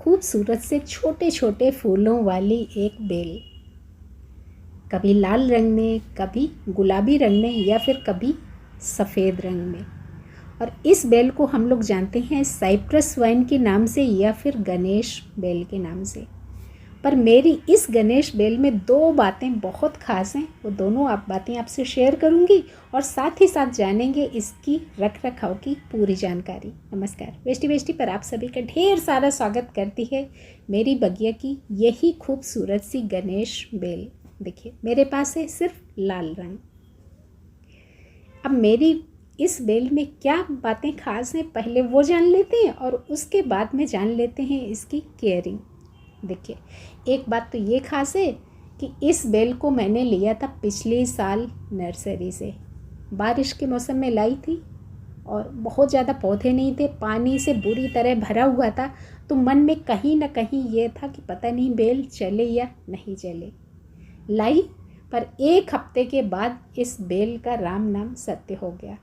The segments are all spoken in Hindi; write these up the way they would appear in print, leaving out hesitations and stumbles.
खूबसूरत से छोटे छोटे फूलों वाली एक बेल, कभी लाल रंग में, कभी गुलाबी रंग में या फिर कभी सफ़ेद रंग में। और इस बेल को हम लोग जानते हैं साइप्रस वाइन के नाम से या फिर गणेश बेल के नाम से। पर मेरी इस गणेश बेल में दो बातें बहुत ख़ास हैं, वो दोनों बातें आपसे शेयर करूंगी और साथ ही साथ जानेंगे इसकी रख रखाव की पूरी जानकारी। नमस्कार, वेस्टी पर आप सभी का ढेर सारा स्वागत करती है मेरी बगिया की यही खूबसूरत सी गणेश बेल। देखिए मेरे पास है सिर्फ लाल रंग। अब मेरी इस बेल में क्या बातें ख़ास हैं पहले वो जान लेते हैं और उसके बाद में जान लेते हैं इसकी केयरिंग। देखिए एक बात तो ये ख़ास है कि इस बेल को मैंने लिया था पिछले साल नर्सरी से। बारिश के मौसम में लाई थी और बहुत ज़्यादा पौधे नहीं थे, पानी से बुरी तरह भरा हुआ था, तो मन में कहीं ना कहीं ये था कि पता नहीं बेल चले या नहीं चले। लाई, पर एक हफ्ते के बाद इस बेल का राम नाम सत्य हो गया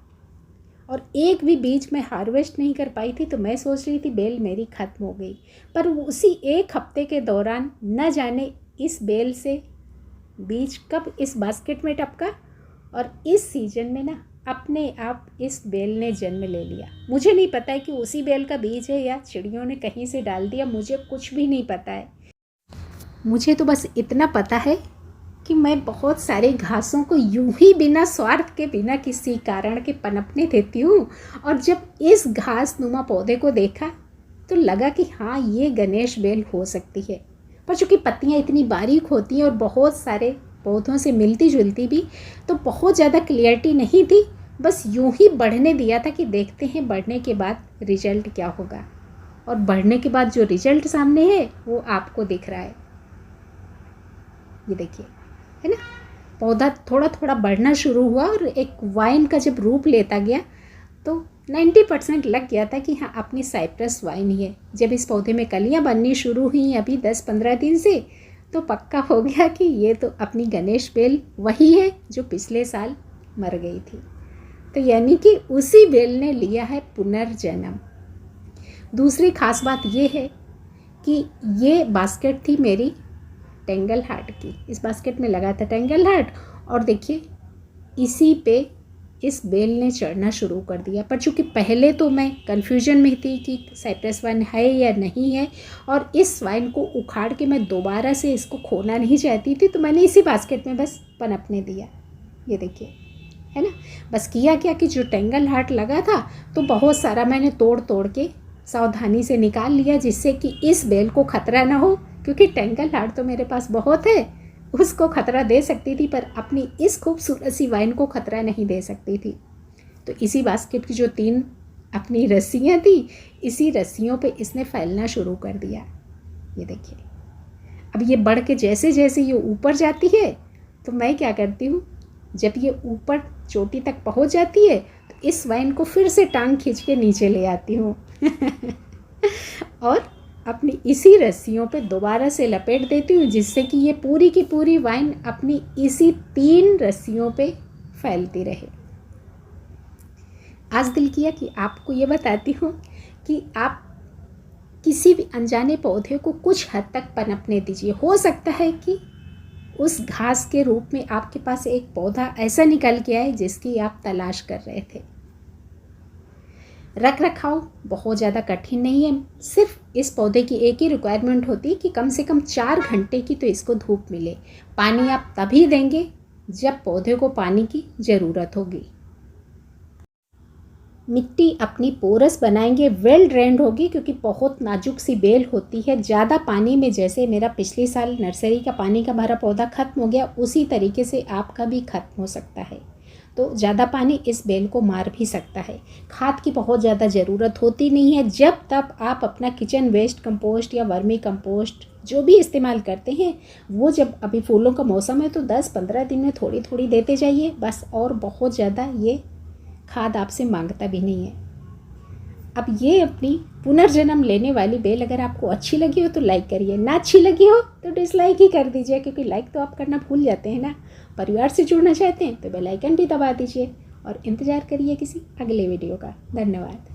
और एक भी बीज में हार्वेस्ट नहीं कर पाई थी। तो मैं सोच रही थी बेल मेरी ख़त्म हो गई, पर उसी एक हफ्ते के दौरान न जाने इस बेल से बीज कब इस बास्केट में टपका और इस सीजन में ना अपने आप इस बेल ने जन्म ले लिया। मुझे नहीं पता है कि उसी बेल का बीज है या चिड़ियों ने कहीं से डाल दिया, मुझे कुछ भी नहीं पता है। मुझे तो बस इतना पता है कि मैं बहुत सारे घासों को यूं ही बिना स्वार्थ के, बिना किसी कारण के पनपने देती हूँ। और जब इस घास नुमा पौधे को देखा तो लगा कि हाँ ये गणेश बेल हो सकती है। पर चूँकि पत्तियाँ इतनी बारीक होती हैं और बहुत सारे पौधों से मिलती जुलती भी, तो बहुत ज़्यादा क्लियरिटी नहीं थी। बस यूं ही बढ़ने दिया था कि देखते हैं बढ़ने के बाद रिजल्ट क्या होगा। और बढ़ने के बाद जो रिजल्ट सामने है वो आपको दिख रहा है, ये देखिए, है ना। पौधा थोड़ा थोड़ा बढ़ना शुरू हुआ और एक वाइन का जब रूप लेता गया तो 90% लग गया था कि हाँ अपनी साइप्रस वाइन ही है। जब इस पौधे में कलियां बननी शुरू हुई अभी 10-15 दिन से, तो पक्का हो गया कि ये तो अपनी गणेश बेल वही है जो पिछले साल मर गई थी। तो यानी कि उसी बेल ने लिया है पुनर्जन्म। दूसरी खास बात ये है कि ये बास्केट थी मेरी टेंगल हार्ट की। इस बास्केट में लगा था टेंगल हार्ट और देखिए इसी पे इस बेल ने चढ़ना शुरू कर दिया। पर चूँकि पहले तो मैं कन्फ्यूजन में थी कि साइप्रस वाइन है या नहीं है और इस वाइन को उखाड़ के मैं दोबारा से इसको खोना नहीं चाहती थी, तो मैंने इसी बास्केट में बस पनपने दिया। ये देखिए, है ना। बस किया क्या कि जो टेंगल हार्ट लगा था तो बहुत सारा मैंने तोड़ तोड़ के सावधानी से निकाल लिया, जिससे कि इस बेल को खतरा ना हो। क्योंकि टेंगल हार्ट तो मेरे पास बहुत है, उसको खतरा दे सकती थी, पर अपनी इस खूबसूरत सी वाइन को खतरा नहीं दे सकती थी। तो इसी बास्केट की जो 3 अपनी रस्सियाँ थी, इसी रस्सियों पे इसने फैलना शुरू कर दिया। ये देखिए, अब ये बढ़ के जैसे जैसे ये ऊपर जाती है तो मैं क्या करती हूँ, जब ये ऊपर चोटी तक पहुँच जाती है तो इस वाइन को फिर से टांग खींच के नीचे ले आती हूँ और अपनी इसी रस्सियों पे दोबारा से लपेट देती हूँ, जिससे कि ये पूरी की पूरी वाइन अपनी इसी 3 रस्सियों पे फैलती रहे। आज दिल किया कि आपको ये बताती हूँ कि आप किसी भी अनजाने पौधे को कुछ हद तक पनपने दीजिए। हो सकता है कि उस घास के रूप में आपके पास एक पौधा ऐसा निकल के आए जिसकी आप तलाश कर रहे थे। रख रखाव बहुत ज़्यादा कठिन नहीं है। सिर्फ इस पौधे की एक ही रिक्वायरमेंट होती है कि कम से कम 4 घंटे की तो इसको धूप मिले। पानी आप तभी देंगे जब पौधे को पानी की ज़रूरत होगी। मिट्टी अपनी पोरस बनाएंगे, वेल ड्रेन्ड होगी, क्योंकि बहुत नाजुक सी बेल होती है। ज़्यादा पानी में, जैसे मेरा पिछले साल नर्सरी का पानी का भरा पौधा ख़त्म हो गया, उसी तरीके से आपका भी ख़त्म हो सकता है। तो ज़्यादा पानी इस बेल को मार भी सकता है। खाद की बहुत ज़्यादा ज़रूरत होती नहीं है। जब तक आप अपना किचन वेस्ट कंपोस्ट या वर्मी कंपोस्ट जो भी इस्तेमाल करते हैं, वो जब अभी फूलों का मौसम है तो 10-15 दिन में थोड़ी थोड़ी देते जाइए बस। और बहुत ज़्यादा ये खाद आपसे मांगता भी नहीं है। अब ये अपनी पुनर्जन्म लेने वाली बेल अगर आपको अच्छी लगी हो तो लाइक करिए, ना अच्छी लगी हो तो डिसलाइक ही कर दीजिए, क्योंकि लाइक तो आप करना भूल जाते हैं ना। परिवार से जुड़ना चाहते हैं तो बेल आइकन भी दबा दीजिए और इंतज़ार करिए किसी अगले वीडियो का। धन्यवाद।